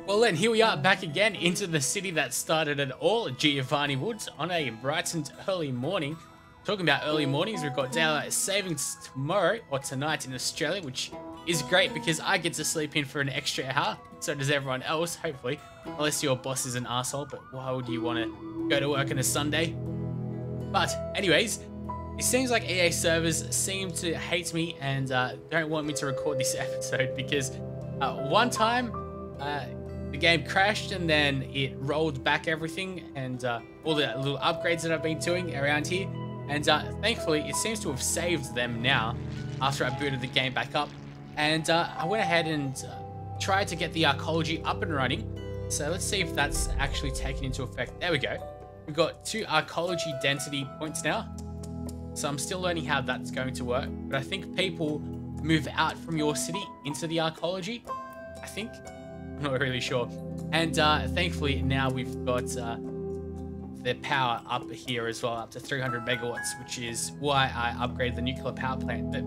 Well then, here we are back again into the city that started it all, Giovanni Woods, on a bright and early morning. Talking about early mornings, we've got daylight savings tomorrow, or tonight in Australia, which is great because I get to sleep in for an extra hour. So does everyone else, hopefully. Unless your boss is an asshole, but why would you want to go to work on a Sunday? But anyways, it seems like EA servers seem to hate me and don't want me to record this episode because one time the game crashed and then it rolled back everything and all the little upgrades that I've been doing around here. And thankfully, it seems to have saved them now after I booted the game back up. And I went ahead and tried to get the arcology up and running. So let's see if that's actually taken into effect. There we go. We've got 2 arcology density points now. So I'm still learning how that's going to work. But I think people move out from your city into the arcology. I think. I'm not really sure. And thankfully now we've got the power up here as well, up to 300 megawatts, which is why I upgraded the nuclear power plant. But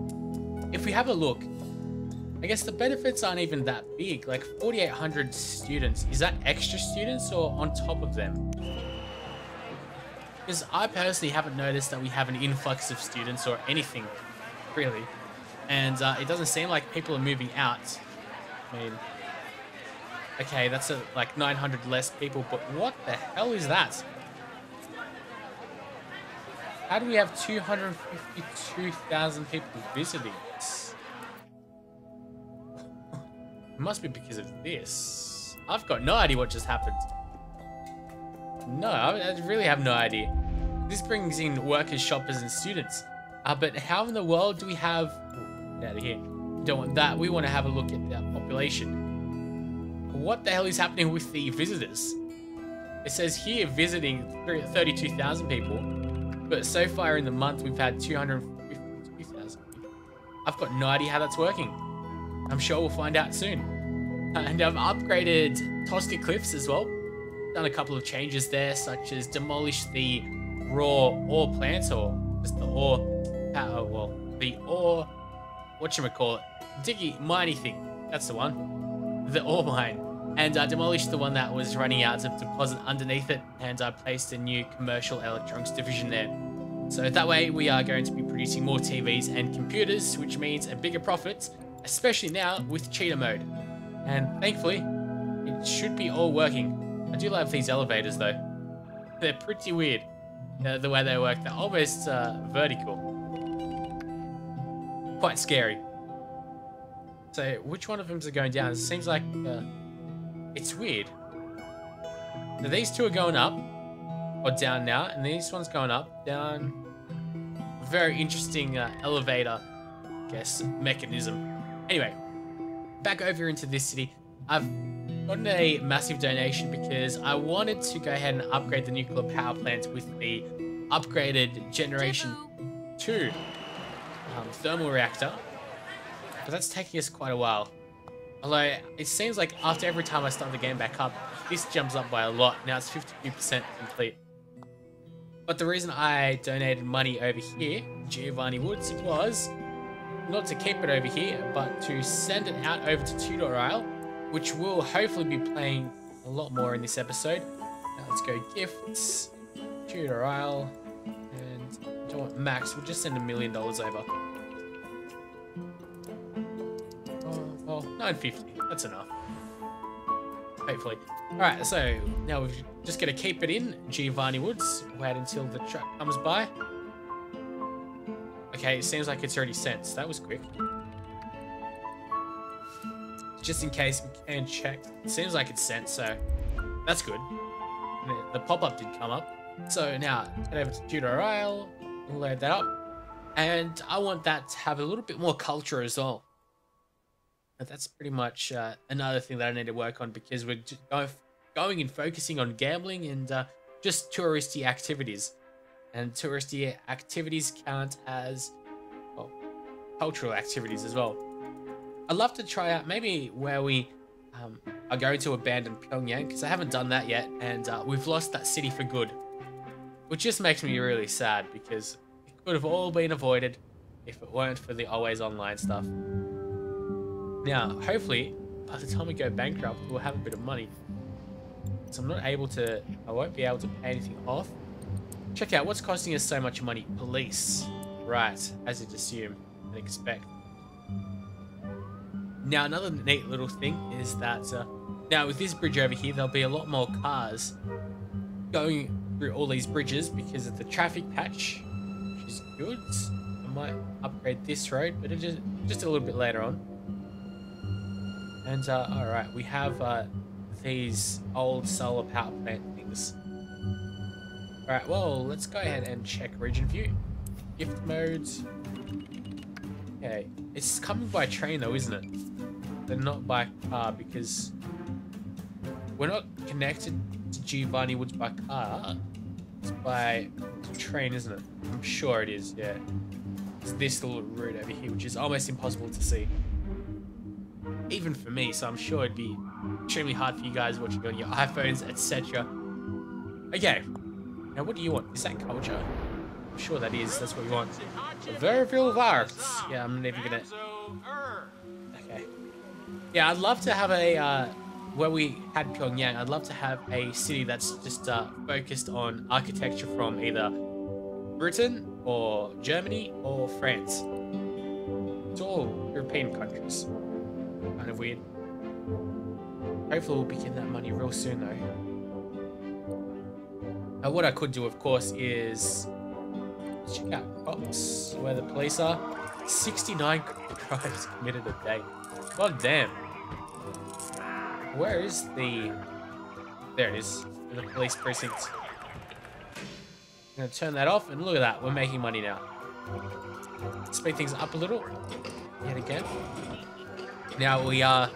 if we have a look, I guess the benefits aren't even that big. Like 4,800 students. Is that extra students or on top of them? Because I personally haven't noticed that we have an influx of students or anything, really. And it doesn't seem like people are moving out. I mean, okay, that's like 900 less people, but what the hell is that? How do we have 252,000 people visiting us? It must be because of this. I've got no idea what just happened. No, I really have no idea. This brings in workers, shoppers, and students. But how in the world do we have... Get out of here. We don't want that. We want to have a look at the population. What the hell is happening with the visitors? It says here visiting 32,000 people. But so far in the month, we've had 252,000 people. I've got no idea how that's working. I'm sure we'll find out soon. And I've upgraded Tosca Cliffs as well. Done a couple of changes there, such as demolish the raw ore plants, or just the ore power, well, the ore, whatchamacallit, diggy, miney thing. That's the one. The ore mine. And I demolished the one that was running out of deposit underneath it, and I placed a new commercial electronics division there. So that way we are going to be producing more TVs and computers, which means a bigger profit, especially now with cheater mode. And thankfully, it should be all working. I do love these elevators though. They're pretty weird, the way they work. They're almost vertical. Quite scary. So which one of them is going down? It seems like it's weird. So these 2 are going up or down now, and this one's going up, down. Very interesting elevator, I guess, mechanism. Anyway, back over into this city. I've gotten a massive donation because I wanted to go ahead and upgrade the nuclear power plant with the upgraded Generation 2 thermal reactor. But that's taking us quite a while. Although, it seems like after every time I start the game back up, this jumps up by a lot. Now it's 52% complete. But the reason I donated money over here, Giovanni Woods, was not to keep it over here, but to send it out over to Tutor Isle, which we'll hopefully be playing a lot more in this episode. Now let's go gifts, Tutor Isle, and don't want max. We'll just send $1 million over. Oh, 950. That's enough. Hopefully. Alright, so now we've just got to keep it in Giovanni Woods. Wait until the truck comes by. Okay, it seems like it's already sent. So that was quick. Just in case we can check. It seems like it's sent, so that's good. The pop-up did come up. So now, head over to Tutor Isle, load that up. And I want that to have a little bit more culture as well. But that's pretty much another thing that I need to work on, because we're going and focusing on gambling and just touristy activities. And touristy activities count as, well, cultural activities as well. I'd love to try out maybe where we are going to abandon Pyongyang, because I haven't done that yet, and we've lost that city for good. Which just makes me really sad, because it could have all been avoided if it weren't for the always online stuff. Now, hopefully, by the time we go bankrupt, we'll have a bit of money. So I'm not able to, I won't be able to pay anything off. Check out what's costing us so much money. Police. Right, as you'd assume and expect. Now, another neat little thing is that now with this bridge over here, there'll be a lot more cars going through all these bridges because of the traffic patch, which is good. I might upgrade this road, but just a little bit later on. And all right, we have these old solar power plant things. All right, well, let's go ahead and check region view, gift modes. Okay, it's coming by train though, isn't it? But not by car because we're not connected to Giovanni Woods by car. It's by train, isn't it? I'm sure it is, yeah. It's this little route over here, which is almost impossible to see. Even for me, so I'm sure it'd be extremely hard for you guys watching on your iPhones, etc. Okay, now what do you want? Is that culture? I'm sure that is, that's what you want. Verville Vars. Yeah, I'm never gonna... Okay. Yeah, I'd love to have a, where we had Pyongyang, I'd love to have a city that's just focused on architecture from either Britain or Germany or France. It's all European countries. Kind of weird. Hopefully we'll be getting that money real soon though. What I could do, of course, is check out cops, where the police are. 69 crimes committed a day. God damn. Where is the... There it is. In the police precinct. I'm going to turn that off, and look at that. We're making money now. Speed things up a little. Yet again. Now we are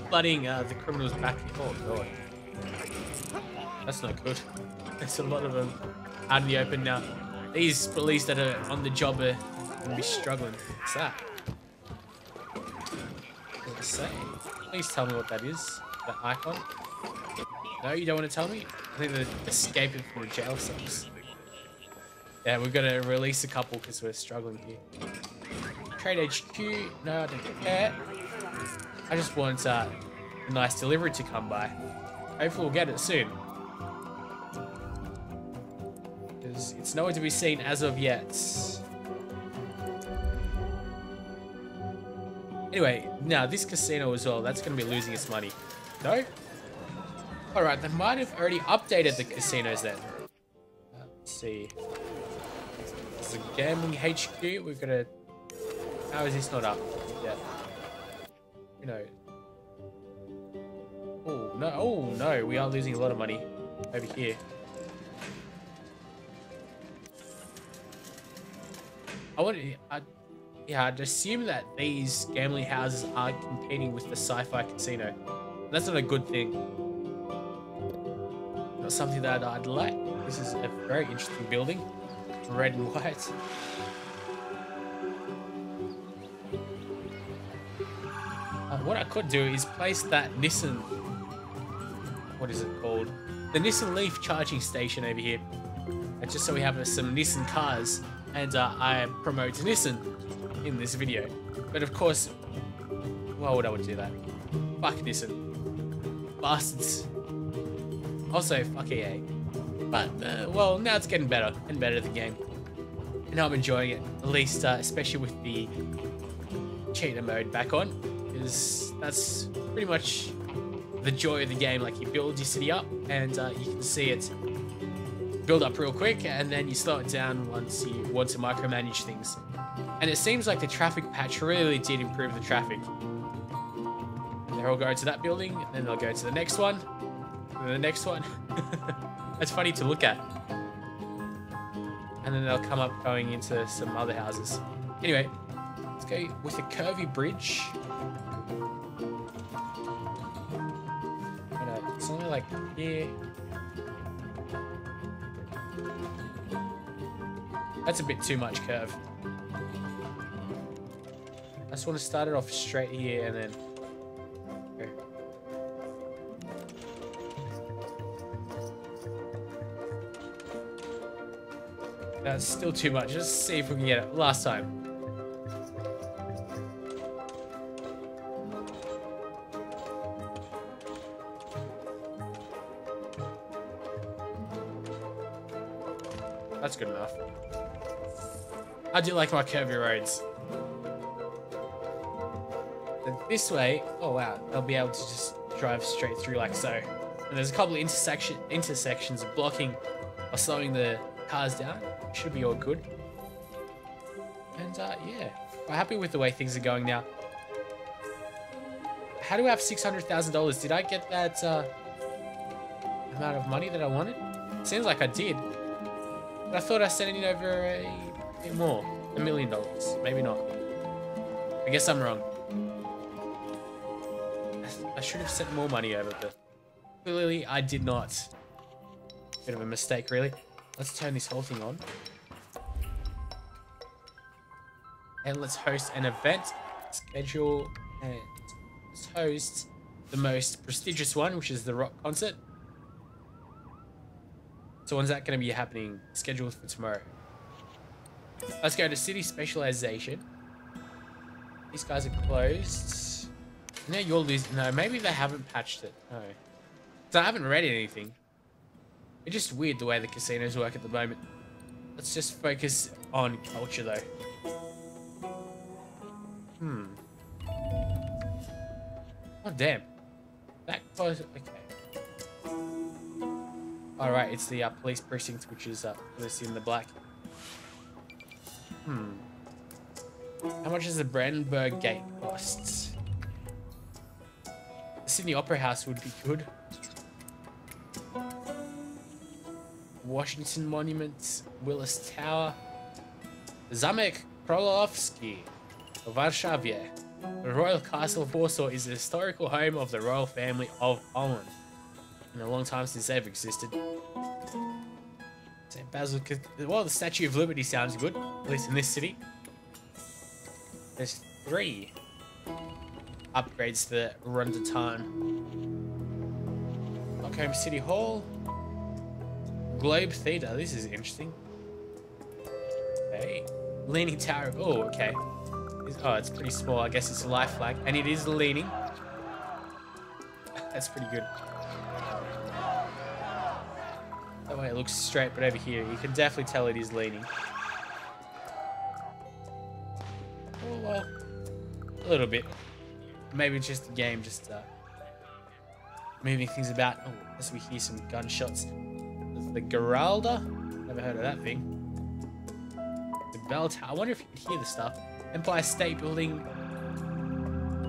flooding the criminals back. Oh, God. That's not good. There's a lot of them out in the open now. These police that are on the job are going to be struggling. What's that? What does it say? Please tell me what that is. That icon. No, you don't want to tell me? I think they're escaping from the jail cells. Yeah, we're going to release a couple because we're struggling here. Trade HQ. No, I don't care. I just want a nice delivery to come by. Hopefully we'll get it soon. Because it's nowhere to be seen as of yet. Anyway, now this casino as well, that's going to be losing its money. No? Alright, they might have already updated the casinos then. Let's see. It's a gambling HQ. We've got to... How is this not up yet? You know. Oh no, we are losing a lot of money over here. I'd assume that these gambling houses are competing with the sci-fi casino. That's not a good thing. Not something that I'd like. This is a very interesting building. Red and white. What I could do is place that Nissan... What is it called? The Nissan Leaf charging station over here. Just so we have some Nissan cars. And I promote Nissan in this video. But of course, why would I want to do that? Fuck Nissan. Bastards. Also, fuck EA. But, well, now it's getting better and better, the game. And now I'm enjoying it. At least, especially with the cheater mode back on. Because that's pretty much the joy of the game. Like, you build your city up and you can see it build up real quick, and then you slow it down once you want to micromanage things. And it seems like the traffic patch really did improve the traffic. And they'll go to that building, and then they'll go to the next one, and the next one. That's funny to look at. And then they'll come up going into some other houses. Anyway, let's go with a curvy bridge. It's only like here. That's a bit too much curve. I just want to start it off straight here and then... Okay. That's still too much. Let's see if we can get it. Last time. That's good enough. I do like my curvy roads. And this way, oh wow, they'll be able to just drive straight through like so. And there's a couple of intersections blocking or slowing the cars down. Should be all good. And yeah, I'm happy with the way things are going now. How do I have $600,000? Did I get that amount of money that I wanted? Seems like I did. But I thought I sent it over a bit more. $1 million. Maybe not. I guess I'm wrong. I should have sent more money over, but clearly I did not. Bit of a mistake, really. Let's turn this whole thing on. And let's host an event. Schedule and let's host the most prestigious one, which is the rock concert. So when's that going to be happening? Scheduled for tomorrow. Let's go to city specialization. These guys are closed. No, you're losing. No, maybe they haven't patched it. No. So I haven't read anything. It's just weird the way the casinos work at the moment. Let's just focus on culture though. Oh damn. That close. Okay. Alright, it's the police precinct, which is listed in the black. How much does the Brandenburg Gate cost? The Sydney Opera House would be good. Washington Monument, Willis Tower, Zamek Królewski, Warszawie. The Royal Castle of Warsaw is the historical home of the royal family of Poland. In a long time since they've existed. St. Basil, well, the Statue of Liberty sounds good, at least in this city. There's 3 upgrades to the Rundatan. Stockholm City Hall. Globe Theatre, this is interesting. Okay. Leaning Tower, oh, okay. Oh, it's pretty small, I guess it's a life flag. And it is leaning. That's pretty good. That way it looks straight, but over here, you can definitely tell it is leaning. Oh, well, a little bit. Maybe it's just a game, just moving things about. Oh, as we hear some gunshots. There's the Geralda. Never heard of that thing. The bell tower. I wonder if you can hear the stuff. Empire State Building.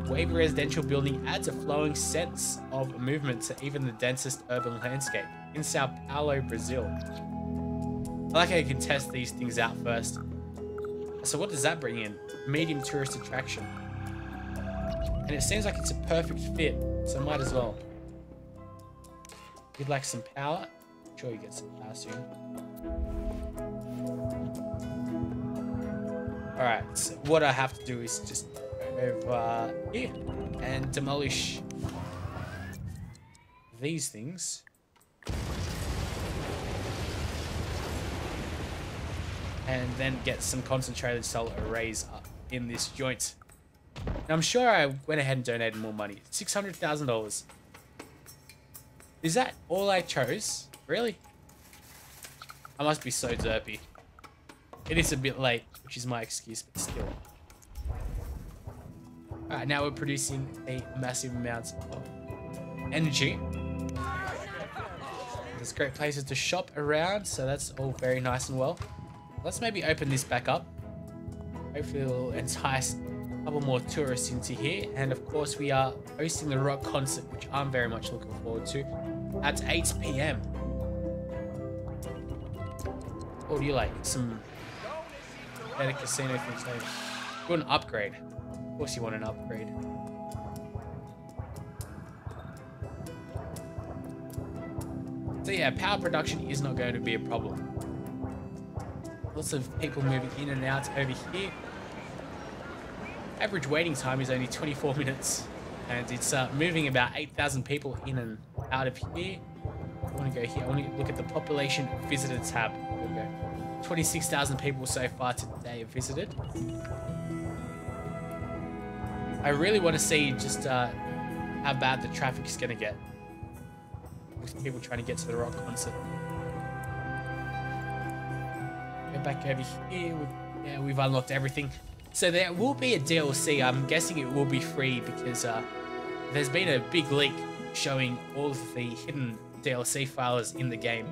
Wavy Residential Building adds a flowing sense of movement to even the densest urban landscape in Sao Paulo, Brazil. I like how you can test these things out first. So what does that bring in? Medium tourist attraction. And it seems like it's a perfect fit, so might as well. You'd like some power? I'm sure you get some power soon. Alright, so what I have to do is just go over here and demolish these things. And then get some concentrated solar arrays up in this joint. And I'm sure I went ahead and donated more money. $600,000. Is that all I chose? Really? I must be so derpy. It is a bit late, which is my excuse, but still. Alright, now we're producing a massive amount of energy. There's great places to shop around, so that's all very nice and well. Let's maybe open this back up. Hopefully it'll entice a couple more tourists into here. And of course we are hosting the rock concert, which I'm very much looking forward to, at 8 PM. What do you like? Some better casino things. So you want an upgrade. Of course you want an upgrade. So yeah, power production is not going to be a problem. Lots of people moving in and out over here. Average waiting time is only 24 minutes. And it's moving about 8,000 people in and out of here. I want to go here. I want to look at the population visitor tab. There we go. 26,000 people so far today have visited. I really want to see just how bad the traffic is going to get. With people trying to get to the rock concert. Go back over here. Yeah, we've unlocked everything. So there will be a DLC. I'm guessing it will be free because there's been a big leak showing all of the hidden DLC files in the game.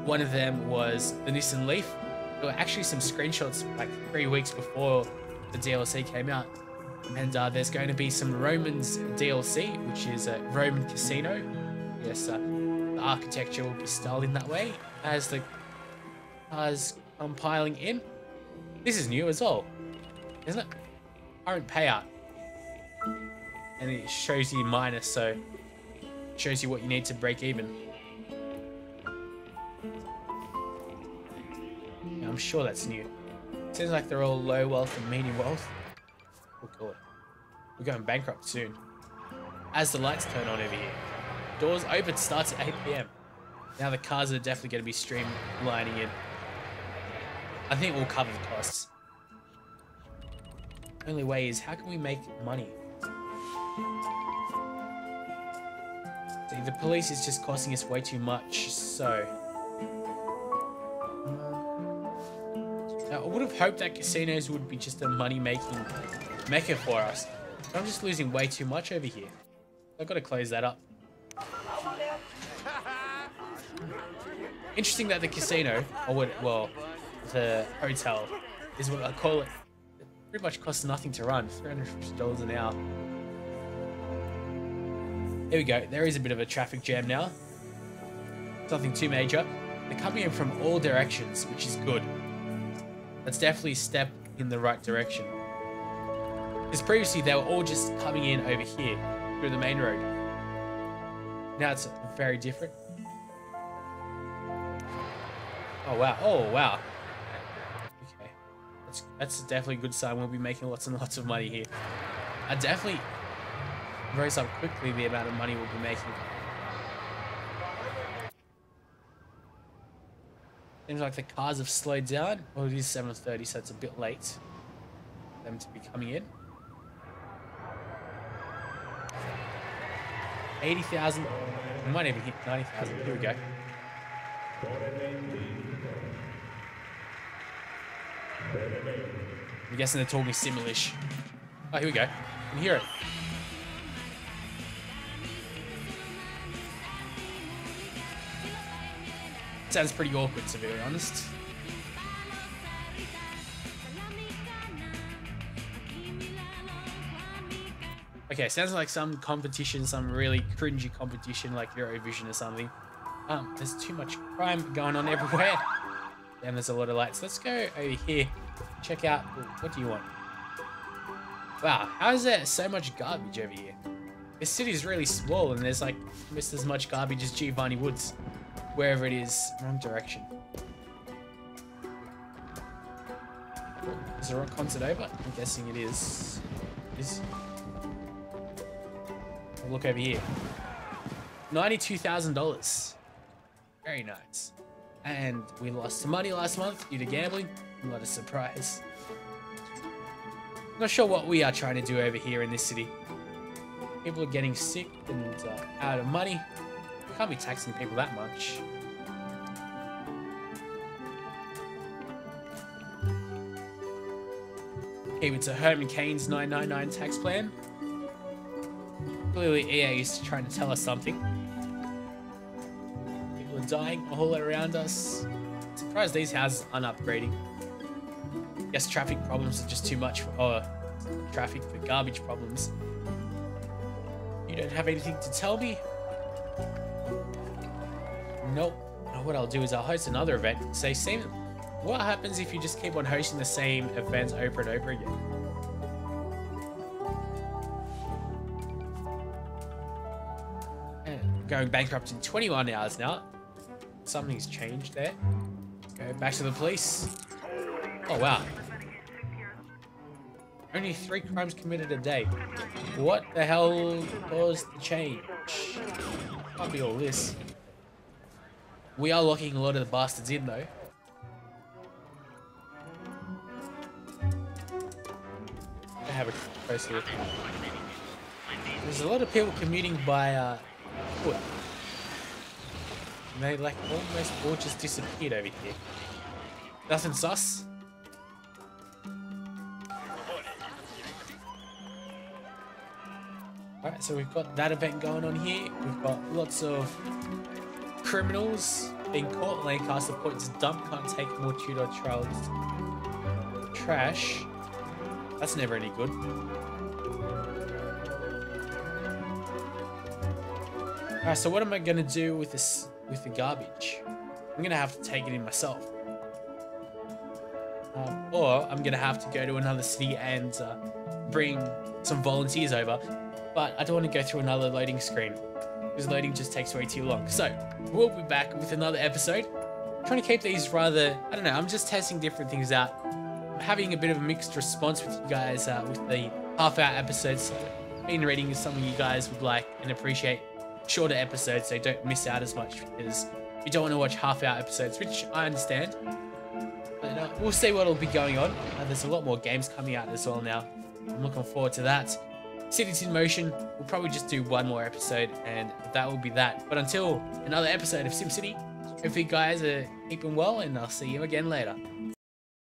One of them was the Nissan Leaf. There were actually some screenshots like 3 weeks before the DLC came out. And there's going to be some Romans DLC, which is a Roman casino. Yes, the architecture will be styled in that way as the cars come piling in. This is new as well, isn't it? Current payout. And it shows you minus, so it shows you what you need to break even. Yeah, I'm sure that's new. Seems like they're all low wealth and medium wealth. We'll call it. We're going bankrupt soon. As the lights turn on over here. Doors open, starts at 8 PM. Now the cars are definitely going to be streamlining in. I think we'll cover the costs. Only way is, how can we make money? See, the police is just costing us way too much, so... Now, I would have hoped that casinos would be just a money-making mecca for us. But I'm just losing way too much over here. I've got to close that up. Interesting that the casino, or what, well, the hotel, is what I call it. It pretty much costs nothing to run, $350 an hour. Here we go, there is a bit of a traffic jam now. Nothing too major. They're coming in from all directions, which is good. That's definitely a step in the right direction. Because previously they were all just coming in over here, through the main road. Now it's very different. Oh wow, oh wow. Okay, that's definitely a good sign. We'll be making lots and lots of money here. I definitely rose up quickly the amount of money we'll be making. Seems like the cars have slowed down. Well, it is 7:30, so it's a bit late for them to be coming in. 80,000. We might even hit 90,000. Here we go. I'm guessing they're talking Simlish. Oh, here we go. I can hear it. Sounds pretty awkward, to be honest. Okay, sounds like some competition, some really cringy competition like Eurovision or something. There's too much crime going on everywhere. And there's a lot of lights. Let's go over here. Check out, what do you want? Wow, how is there so much garbage over here? This city is really small and there's like almost as much garbage as Giovanni Woods. Wherever it is, wrong direction. Is the rock concert over? I'm guessing it is. I'll look over here. $92,000. Very nice. And we lost some money last month due to gambling. Not a surprise. Not sure what we are trying to do over here in this city. People are getting sick and out of money. Can't be taxing people that much. Keep it to Herman Cain's 999 tax plan. Clearly EA is trying to tell us something. People are dying all around us. Surprised these houses aren't upgrading. Guess traffic problems are just too much for traffic for garbage problems. You don't have anything to tell me? Nope. What I'll do is I'll host another event. Say, same. What happens if you just keep on hosting the same events over and over again? And going bankrupt in 21 hours now. Something's changed there. Let's go back to the police. Oh wow. Only 3 crimes committed a day. What the hell caused the change? Can't be all this. We are locking a lot of the bastards in though. I have a close look. There's a lot of people commuting by foot. And they like almost all just disappeared over here. Nothing sus. Alright, so we've got that event going on here. We've got lots of criminals being caught. Lancaster points dump, can't take more Tudor trials. Trash. That's never any good. Alright, so what am I gonna do with this, with the garbage? I'm gonna have to take it in myself. Or I'm gonna have to go to another city and bring some volunteers over. But I don't want to go through another loading screen because loading just takes way too long. So we'll be back with another episode. I'm trying to keep these rather, I don't know, I'm just testing different things out. I'm having a bit of a mixed response with you guys with the half-hour episodes. So been reading is something you guys would like and appreciate shorter episodes, so don't miss out as much because you don't want to watch half-hour episodes, which I understand. But we'll see what will be going on. There's a lot more games coming out as well now. I'm looking forward to that. Cities in Motion, we'll probably just do one more episode and that will be that. But until another episode of SimCity, hope you guys are keeping well and I'll see you again later.